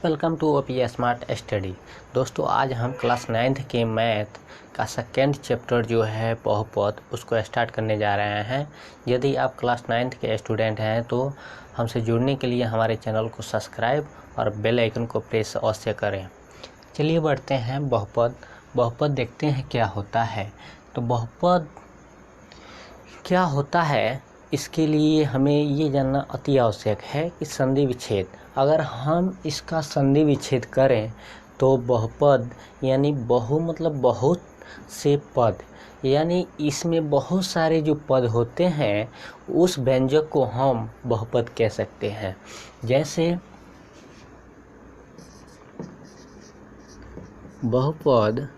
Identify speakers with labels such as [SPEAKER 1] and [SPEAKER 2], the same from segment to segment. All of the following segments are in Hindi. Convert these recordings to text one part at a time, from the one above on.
[SPEAKER 1] Welcome to OP smart study. दोस्तों, आज हम क्लास 9th के मैथ का सेकेंड चैप्टर जो है बहुपद उसको स्टार्ट करने जा रहे हैं। यदि आप क्लास 9th के स्टूडेंट हैं तो हमसे जुड़ने के लिए हमारे चैनल को सब्सक्राइब और बेल आइकन को प्रेस अवश्य करें। चलिए बढ़ते हैं बहुपद देखते हैं क्या होता है। तो बहुपद क्या होता है, इसके लिए हमें ये जानना अति आवश्यक है कि संधि विच्छेद, अगर हम इसका संधि विच्छेद करें तो बहुपद यानी मतलब बहुत से पद, यानी इसमें बहुत सारे जो पद होते हैं उस व्यंजक को हम बहुपद कह सकते हैं। जैसे बहुपद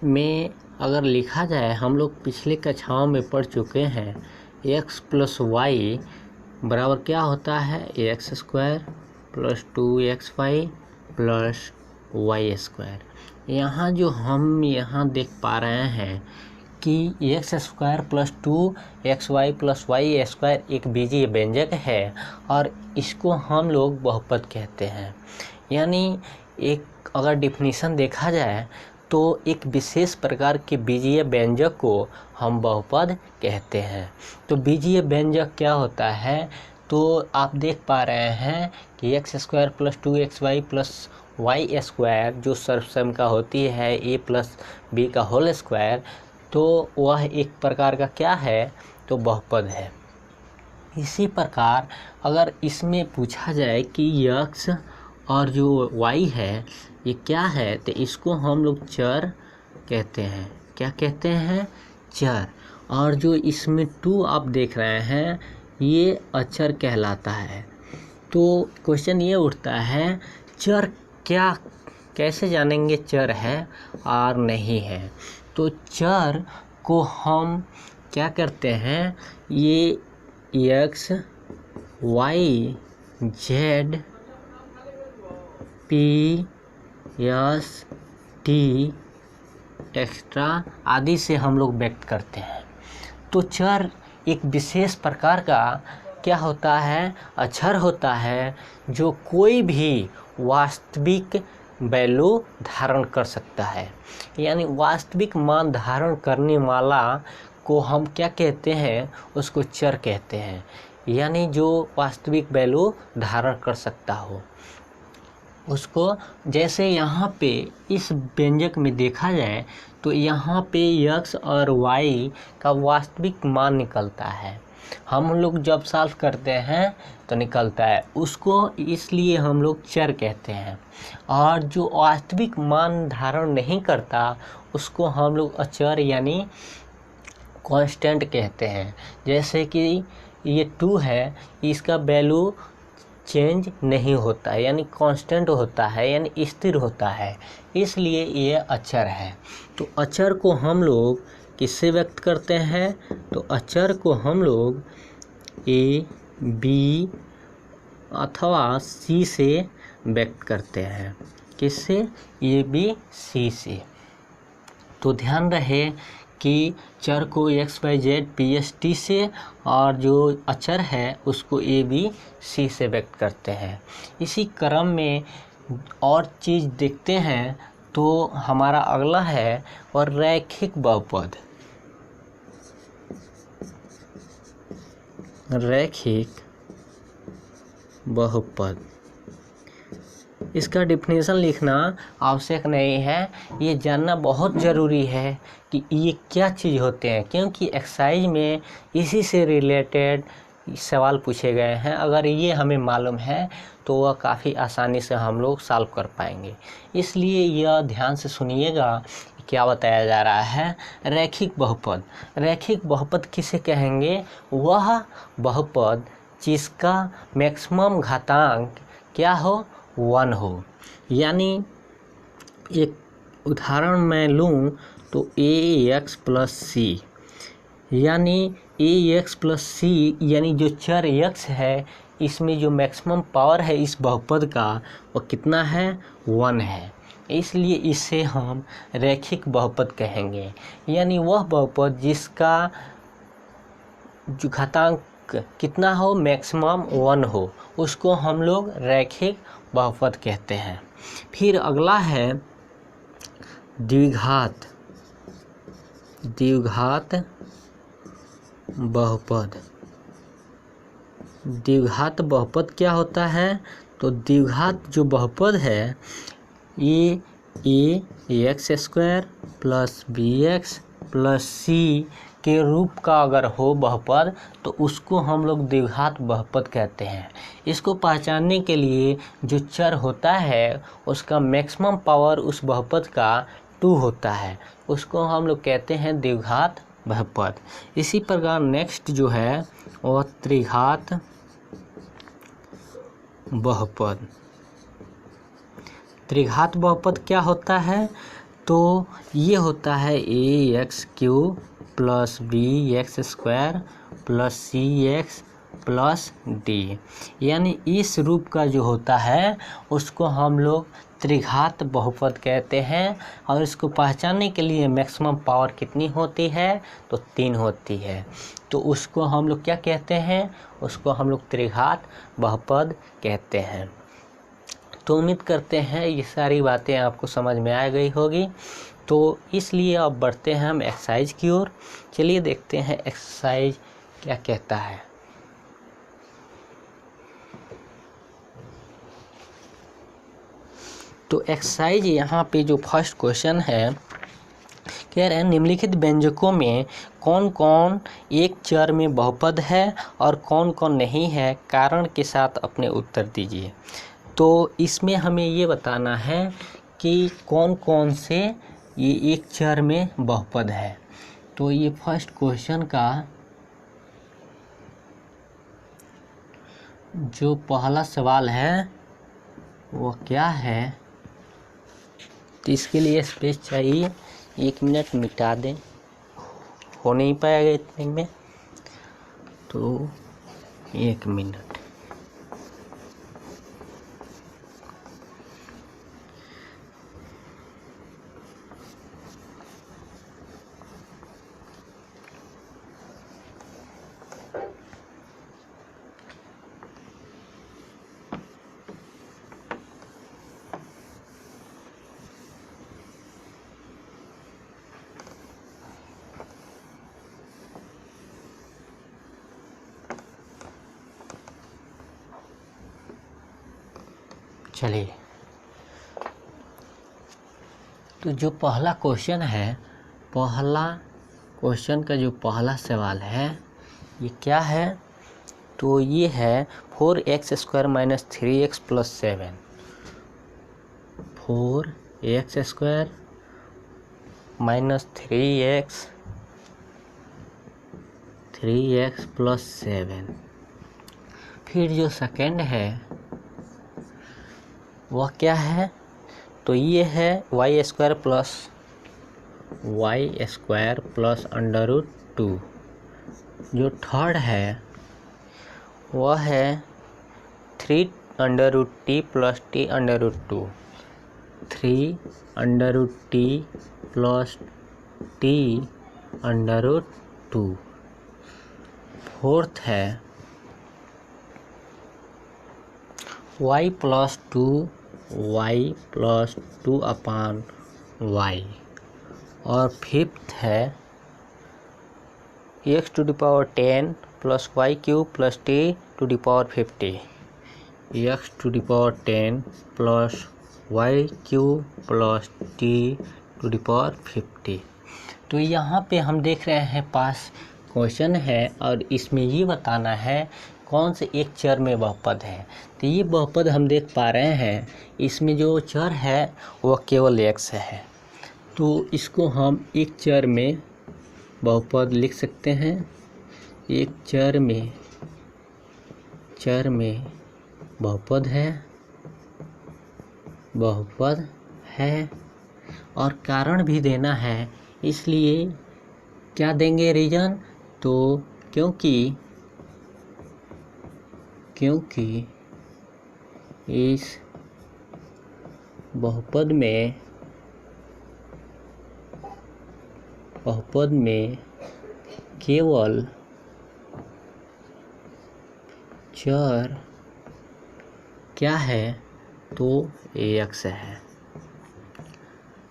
[SPEAKER 1] में अगर लिखा जाए, हम लोग पिछले कक्षाओं में पढ़ चुके हैं, x + y बराबर क्या होता है, x² + 2xy + y²। यहाँ जो हम यहाँ देख पा रहे हैं कि x² + 2xy + y² एक बीजीय व्यंजक है और इसको हम लोग बहुपद कहते हैं। यानी एक अगर डिफिनीशन देखा जाए तो एक विशेष प्रकार के बीजीय व्यंजक को हम बहुपद कहते हैं। तो बीजीय व्यंजक क्या होता है, तो आप देख पा रहे हैं कि x² + 2xy + y² जो सर्वसम का होती है a + b का होल स्क्वायर, तो वह एक प्रकार का क्या है, तो बहुपद है। इसी प्रकार अगर इसमें पूछा जाए कि x और जो y है ये क्या है, तो इसको हम लोग चर कहते हैं। क्या कहते हैं, चर। और जो इसमें 2 आप देख रहे हैं ये अचर कहलाता है। तो क्वेश्चन ये उठता है, चर क्या, कैसे जानेंगे चर है और नहीं है। तो चर को हम क्या करते हैं, ये x y z p s t extra आदि से हम लोग व्यक्त करते हैं। तो चर एक विशेष प्रकार का क्या होता है, अक्षर होता है जो कोई भी वास्तविक वैल्यू धारण कर सकता है। यानी वास्तविक मान धारण करने वाला को हम क्या कहते हैं, उसको चर कहते हैं। यानी जो वास्तविक वैल्यू धारण कर सकता हो उसको, जैसे यहाँ पे इस व्यंजक में देखा जाए तो यहाँ पे x और y का वास्तविक मान निकलता है। हम लोग जब सॉल्व करते हैं तो निकलता है, उसको इसलिए हम लोग चर कहते हैं। और जो वास्तविक मान धारण नहीं करता उसको हम लोग अचर यानी कांस्टेंट कहते हैं। जैसे कि ये 2 है, इसका वैल्यू चेंज नहीं होता है, यानी कांस्टेंट होता है, यानी स्थिर होता है, इसलिए ये अचर है। तो अचर को हम लोग किससे व्यक्त करते हैं, तो अचर को हम लोग a b अथवा c से व्यक्त करते हैं। किससे, a b c से। तो ध्यान रहे कि चर को x y z p s t से और जो अचर है उसको a b c से व्यक्त करते हैं। इसी क्रम में और चीज़ देखते हैं तो हमारा अगला है और रैखिक बहुपद। रैखिक बहुपद, इसका डिफिनीशन लिखना आवश्यक नहीं है, ये जानना बहुत ज़रूरी है कि ये क्या चीज़ होते हैं, क्योंकि एक्सरसाइज में इसी से रिलेटेड सवाल पूछे गए हैं। अगर ये हमें मालूम है तो वह काफ़ी आसानी से हम लोग सॉल्व कर पाएंगे। इसलिए यह ध्यान से सुनिएगा क्या बताया जा रहा है। रैखिक बहुपद, रैखिक बहुपद किसे कहेंगे, वह बहुपद जिसका मैक्सिमम घातांक क्या हो, 1 हो। यानी एक उदाहरण मैं लूँ तो ax + c, यानी ax + c यानी जो चर x है इसमें जो मैक्सिमम पावर है इस बहुपद का वो कितना है, 1 है। इसलिए इसे हम रैखिक बहुपद कहेंगे। यानी वह बहुपद जिसका जो घातांक कितना हो, मैक्सिमम 1 हो, उसको हम लोग रैखिक बहुपद कहते हैं। फिर अगला है द्विघात बहुपद। द्विघात बहुपद क्या होता है? तो द्विघात जो बहुपद है ये ax square plus bx plus c के रूप का अगर हो बहुपद तो उसको हम लोग द्विघात बहुपद कहते हैं। इसको पहचानने के लिए जो चर होता है उसका मैक्सिमम पावर उस बहुपद का 2 होता है, उसको हम लोग कहते हैं द्विघात बहुपद। इसी प्रकार नेक्स्ट जो है वह त्रिघात बहुपद। त्रिघात बहुपद क्या होता है? तो ये होता है ax³ plus bx square plus cx plus d, यानी इस रूप का जो होता है उसको हम लोग त्रिघात बहुपद कहते हैं। और इसको पहचानने के लिए मैक्सिमम पावर कितनी होती है? तो 3 होती है, तो उसको हम लोग क्या कहते हैं? उसको हम लोग त्रिघात बहुपद कहते हैं। तो उम्मीद करते हैं ये सारी बातें आपको समझ में आ गई होगी। तो इसलिए अब बढ़ते हैं हम एक्सरसाइज की ओर। चलिए देखते हैं एक्सरसाइज क्या कहता है। तो एक्सरसाइज यहाँ पे जो फर्स्ट क्वेश्चन है कह रहे हैं निम्नलिखित व्यंजकों में कौन कौन एक चर में बहुपद है और कौन कौन नहीं है, कारण के साथ अपने उत्तर दीजिए। तो इसमें हमें ये बताना है कि कौन कौन से ये एक चर में बहुपद है। तो ये फर्स्ट क्वेश्चन का जो पहला सवाल है वो क्या है, तो इसके लिए स्पेस चाहिए। 1 मिनट मिटा दें, हो नहीं पाएगा इतने में, तो 1 मिनट। चलिए, तो जो पहला क्वेश्चन है, पहला क्वेश्चन का जो पहला सवाल है ये क्या है? तो ये है 4x square minus 3x plus 7। 4x square minus 3x plus 7। फिर जो सेकेंड है वह क्या है? तो ये है y स्क्वायर प्लस √2। जो थर्ड है वह है 3√t plus t√2। 3√t plus t√2। Fourth है y प्लस 2 अपान y। और फिफ्थ है x⁻10 plus y³ plus t⁻50। x⁻10 plus y³ plus t⁻50। तो यहाँ पे हम देख रहे हैं पास क्वेश्चन है और इसमें ये बताना है कौन से एक चर में बहुपद है। तो ये बहुपद हम देख पा रहे हैं, इसमें जो चर है वह केवल x है। तो इसको हम एक चर में बहुपद लिख सकते हैं। एक चर में बहुपद है और कारण भी देना है, इसलिए क्या देंगे रीजन? तो क्योंकि इस बहुपद में केवल चर क्या है, तो x है।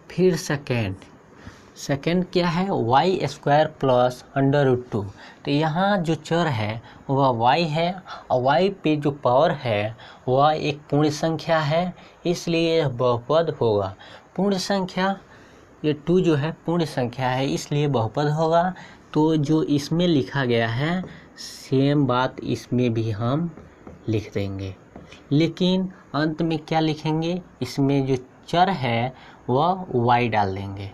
[SPEAKER 1] फिर सेकेंड क्या है, वाई स्क्वायर प्लस √2। तो यहाँ जो चर है वह y है और y पे जो पावर है वह एक पूर्ण संख्या है, इसलिए यह बहुपद होगा। पूर्ण संख्या, ये 2 जो है पूर्ण संख्या है, इसलिए बहुपद होगा। तो जो इसमें लिखा गया है सेम बात इसमें भी हम लिख देंगे, लेकिन अंत में क्या लिखेंगे, इसमें जो चर है वह y डाल देंगे।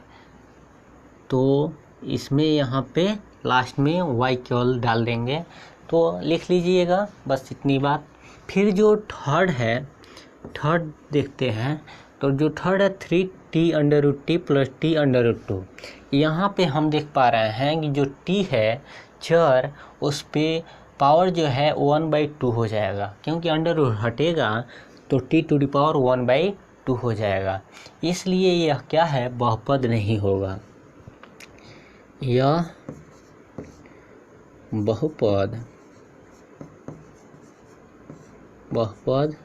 [SPEAKER 1] तो इसमें यहाँ पे लास्ट में y केवल डाल देंगे। तो लिख लीजिएगा बस इतनी बात। फिर जो थर्ड देखते हैं, तो जो थर्ड है 3t√t प्लस t√2। यहाँ पे हम देख पा रहे हैं कि जो t है चर, उस पे पावर जो है 1/2 हो जाएगा, क्योंकि अंडर रूट हटेगा तो t⁻1/2 हो जाएगा, इसलिए यह क्या है, बहुपद नहीं होगा। यह बहुपद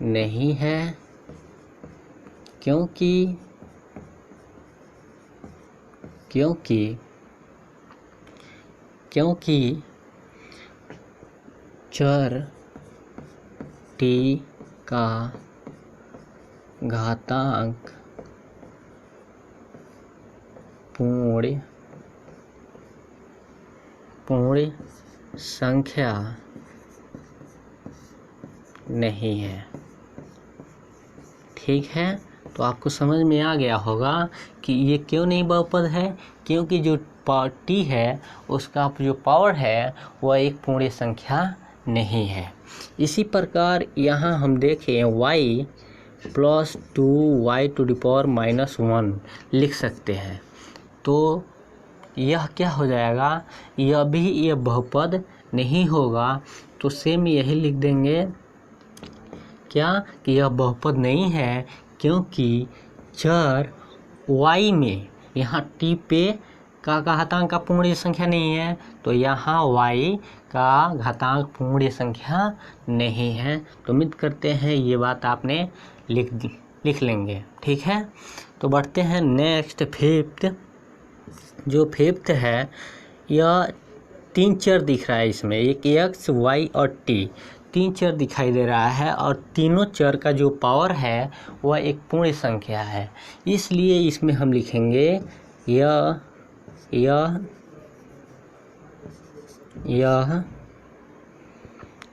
[SPEAKER 1] नहीं है, क्योंकि चर t का घातांक पूर्ण संख्या नहीं है। ठीक है, तो आपको समझ में आ गया होगा कि ये क्यों नहीं बहुपद है, क्योंकि जो t है उसका जो पावर है वह एक पूर्ण संख्या नहीं है। इसी प्रकार यहाँ हम देखें y + 2y⁻⁻1 लिख सकते हैं, तो यह क्या हो जाएगा, यह बहुपद नहीं होगा। तो सेम यही लिख देंगे क्या, कि यह बहुपद नहीं है, क्योंकि चर y में यहाँ t पे का घातांक का पूर्ण संख्या नहीं है, तो यहाँ y का घातांक पूर्ण संख्या नहीं है। तो उम्मीद करते हैं ये बात आपने लिख लेंगे। ठीक है, तो बढ़ते हैं नेक्स्ट फिफ्थ। जो फिफ्थ है, यह 3 चर दिख रहा है इसमें, एक x, y और t, 3 चर दिखाई दे रहा है, और तीनों चर का जो पावर है वह एक पूर्ण संख्या है, इसलिए इसमें हम लिखेंगे यह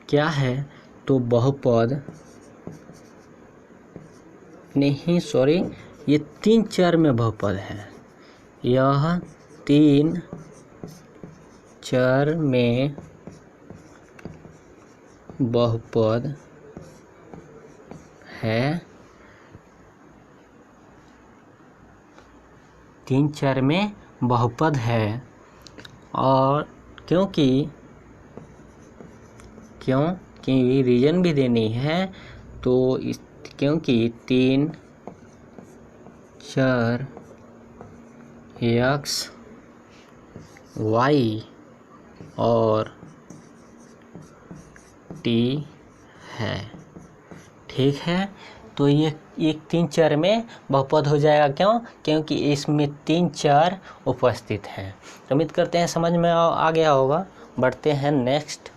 [SPEAKER 1] क्या है, तो बहुपद नहीं, सॉरी, ये 3 चर में बहुपद है, यह 3 चर में बहुपद है, 3 चर में बहुपद है। और क्योंकि रीजन भी देनी है, तो क्योंकि 3 चर x, y और t है। ठीक है, तो ये एक 3 चर में बहुपद हो जाएगा। क्योंकि इसमें 3 चर उपस्थित हैं। तो उम्मीद करते हैं समझ में आ गया होगा। बढ़ते हैं नेक्स्ट।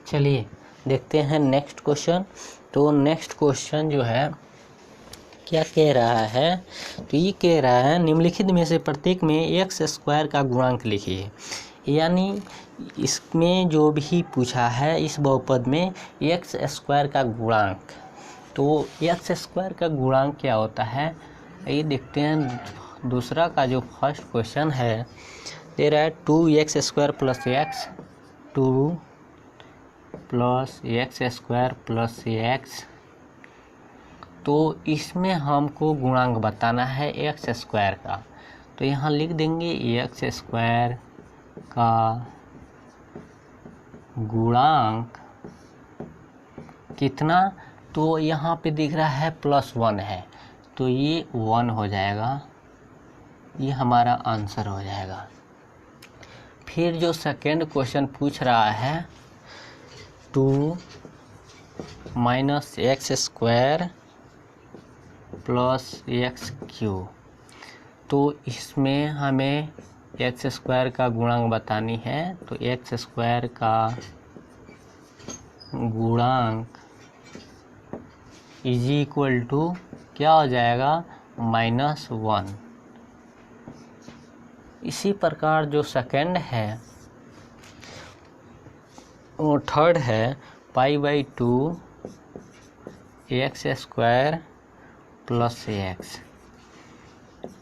[SPEAKER 1] चलिए देखते हैं नेक्स्ट क्वेश्चन। तो नेक्स्ट क्वेश्चन जो है क्या कह रहा है, तो ये कह रहा है निम्नलिखित में से प्रत्येक में x² का गुणांक लिखिए। यानी इसमें जो भी पूछा है इस बहुपद में x² का गुणांक, तो x² का गुणांक क्या होता है ये देखते हैं। दूसरा का जो फर्स्ट क्वेश्चन है दे रहा है 2x² + x 2 plus x square plus x. तो इसमें हमको गुणांक बताना है एक्स स्क्वायर का, तो यहाँ लिख देंगे एक्स स्क्वायर का गुणांक कितना, तो यहाँ पे दिख रहा है +1 है, तो ये 1 हो जाएगा, ये हमारा आंसर हो जाएगा। फिर जो सेकेंड क्वेश्चन पूछ रहा है 2 - x square plus x cube, तो इसमें हमें एक्स स्क्वायर का गुणांक बतानी है, तो एक्स स्क्वायर का गुणांक इज इक्वल टू क्या हो जाएगा, -1। इसी प्रकार जो सेकंड है वो थर्ड है π/2 एक्स स्क्वायर प्लस एक्स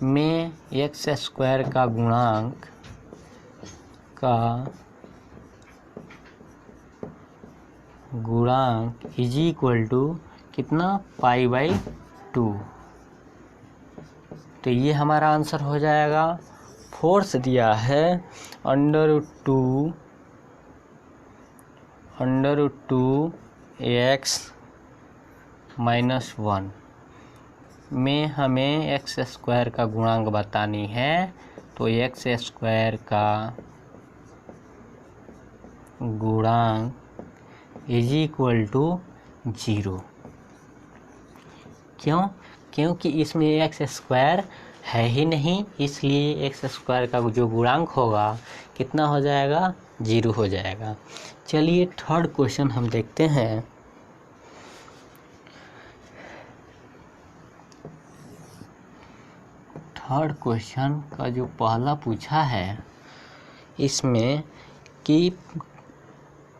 [SPEAKER 1] में एक्स स्क्वायर का गुणांक इज इक्वल टू कितना, π/2। तो ये हमारा आंसर हो जाएगा। फोर्स दिया है √2 x - 1 में हमें एक्स स्क्वायर का गुणांक बतानी है, तो एक्स स्क्वायर का गुणांक इज इक्वल टू 0। क्योंकि इसमें एक्स स्क्वायर है ही नहीं, इसलिए एक्स स्क्वायर का जो गुणांक होगा कितना हो जाएगा, 0 हो जाएगा। चलिए थर्ड क्वेश्चन हम देखते हैं। थर्ड क्वेश्चन का जो पहला पूछा है इसमें कि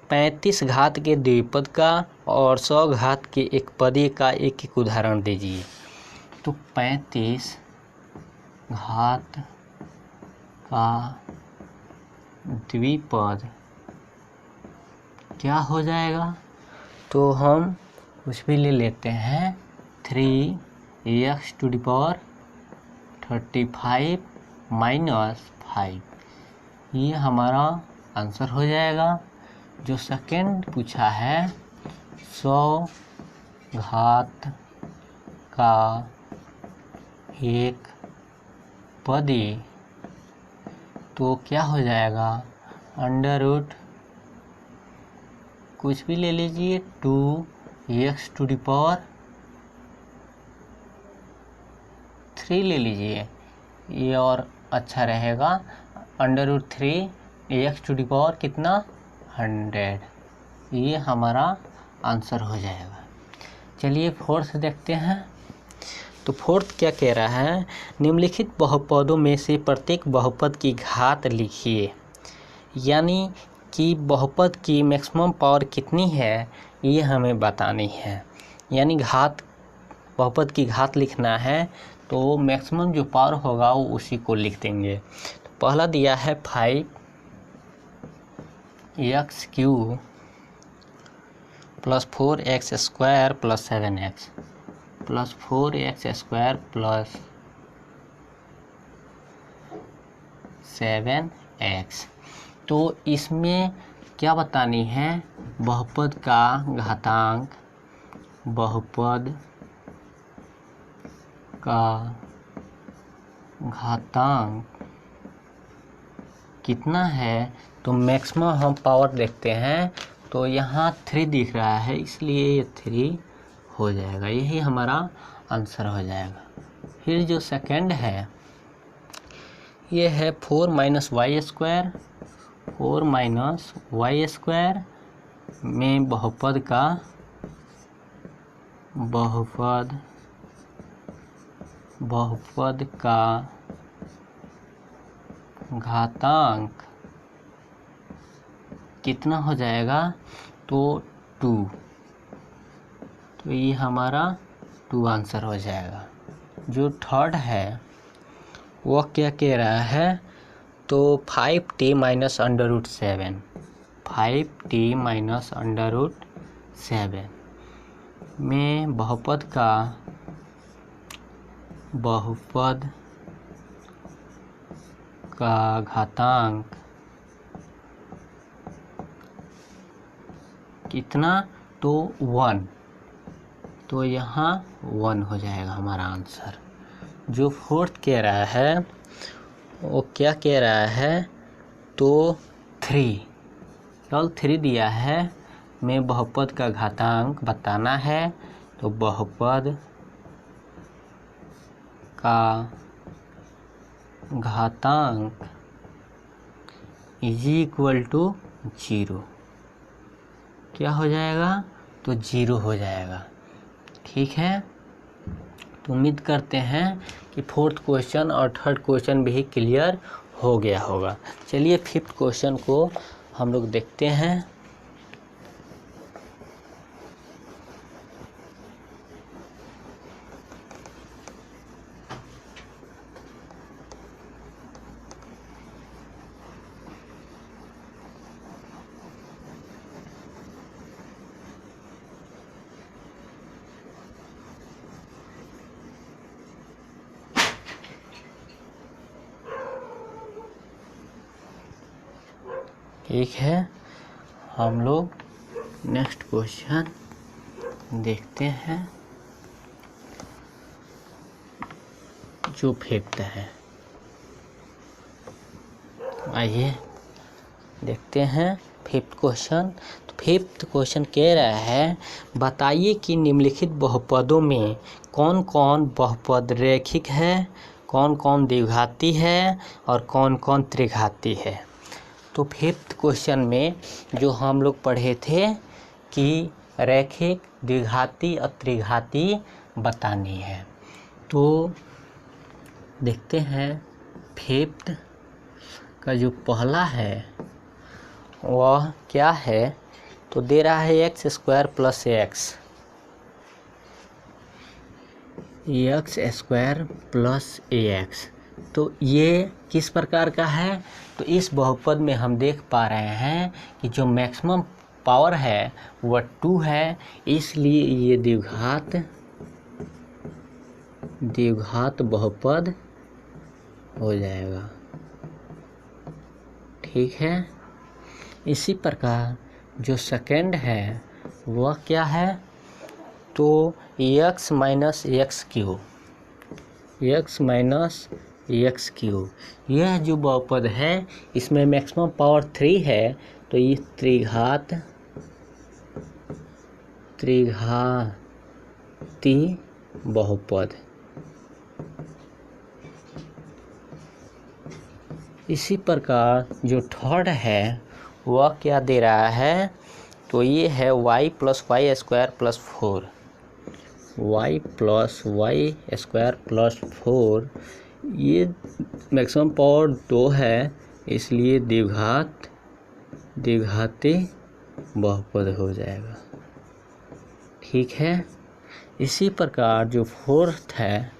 [SPEAKER 1] 35 घात के द्विपद का और 100 घात के एक पदीय का एक उदाहरण दीजिए। तो 35 घात का द्विपद क्या हो जाएगा, तो हम कुछ भी ले लेते हैं, 3x⁵ -5, ये हमारा आंसर हो जाएगा। जो सेकंड पूछा है 100 घात का एक पदीय, तो क्या हो जाएगा, √ कुछ भी ले लीजिए, 2x⁵ ले लीजिए, ये और अच्छा रहेगा। √3 x⁵ कितना, 100, ये हमारा आंसर हो जाएगा। चलिए फोर्थ देखते हैं। तो फोर्थ क्या कह रहा है, निम्नलिखित बहुपदों में से प्रत्येक बहुपद की घात लिखिए, यानी कि बहुपद की मैक्सिमम पावर कितनी है ये हमें बतानी है। यानी बहुपद की घात लिखना है, तो मैक्सिमम जो पावर होगा वो उसी को लिख देंगे। तो पहला दिया है 5x³ + 4x² + 7x + 4x² + 7x। तो इसमें क्या बतानी है, बहुपद का घातांक, बहुपद का घातांक कितना है। तो मैक्सिमम हम पावर देखते हैं, तो यहाँ 3 दिख रहा है, इसलिए ये 3 हो जाएगा, यही हमारा आंसर हो जाएगा। फिर जो सेकंड है ये है 4 - y², 4 - y² में बहुपद का घातांक कितना हो जाएगा, तो 2, तो ये हमारा 2 आंसर हो जाएगा। जो थर्ड है वो क्या कह रहा है, तो 5t - √7, 5t minus under root 7 में बहुपद का घातांक कितना, तो 1, तो यहाँ 1 हो जाएगा हमारा आंसर। जो फोर्थ कह रहा है वो क्या कह रहा है, तो 3, केवल 3 दिया है, में बहुपद का घातांक बताना है, तो बहुपद का घातांक इज इक्वल टू 0, क्या हो जाएगा, तो 0 हो जाएगा। ठीक है, तो उम्मीद करते हैं कि फोर्थ क्वेश्चन और थर्ड क्वेश्चन भी क्लियर हो गया होगा। चलिए फिफ्थ क्वेश्चन को हम लोग देखते हैं। ठीक है, हम लोग नेक्स्ट क्वेश्चन देखते हैं जो फिफ्थ है। आइए देखते हैं फिफ्थ क्वेश्चन। तो फिफ्थ क्वेश्चन कह रहा है, बताइए कि निम्नलिखित बहुपदों में कौन कौन बहुपद रैखिक है, कौन कौन द्विघाती है और कौन कौन त्रिघाती है। तो फिफ्थ क्वेश्चन में जो हम लोग पढ़े थे कि रैखिक, द्विघाती और त्रिघाती बतानी है। तो देखते हैं फिफ्थ का जो पहला है वह क्या है, तो दे रहा है x square plus x square plus x. तो ये किस प्रकार का है, तो इस बहुपद में हम देख पा रहे हैं कि जो मैक्सिमम पावर है वह 2 है, इसलिए ये द्विघात बहुपद हो जाएगा। ठीक है, इसी प्रकार जो सेकंड है वह क्या है, तो x माइनस एक्स क्यू, यह जो बहुपद है इसमें मैक्सिमम पावर 3 है, तो ये त्रिघाती बहुपद। इसी प्रकार जो थर्ड है वह क्या दे रहा है, तो ये है y plus Y square plus 4, y plus Y square plus 4, ये मैक्सिमम पावर 2 है, इसलिए द्विघाती बहुपद हो जाएगा। ठीक है, इसी प्रकार जो फोर्थ है,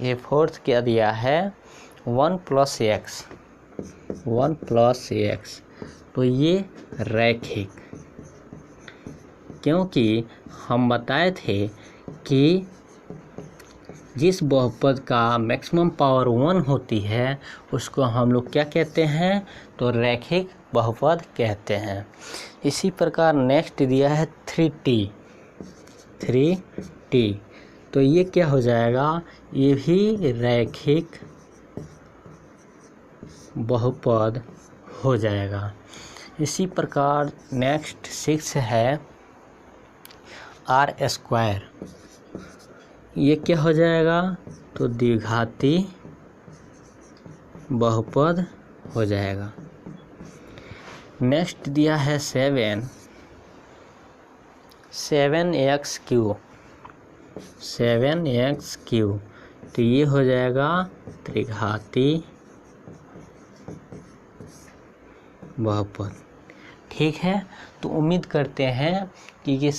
[SPEAKER 1] ये फोर्थ क्या दिया है, 1 प्लस एक्स, तो ये रैखिक, क्योंकि हम बताए थे कि जिस बहुपद का मैक्सिमम पावर 1 होती है उसको हम लोग क्या कहते हैं, तो रैखिक बहुपद कहते हैं। इसी प्रकार नेक्स्ट दिया है 3t, तो ये क्या हो जाएगा, ये भी रैखिक बहुपद हो जाएगा। इसी प्रकार नेक्स्ट 6 है r स्क्वायर, ये क्या हो जाएगा, तो द्विघाती बहुपद हो जाएगा। नेक्स्ट दिया है 7x3, तो ये हो जाएगा त्रिघाती बहुपद। ठीक है, तो उम्मीद करते हैं कि ये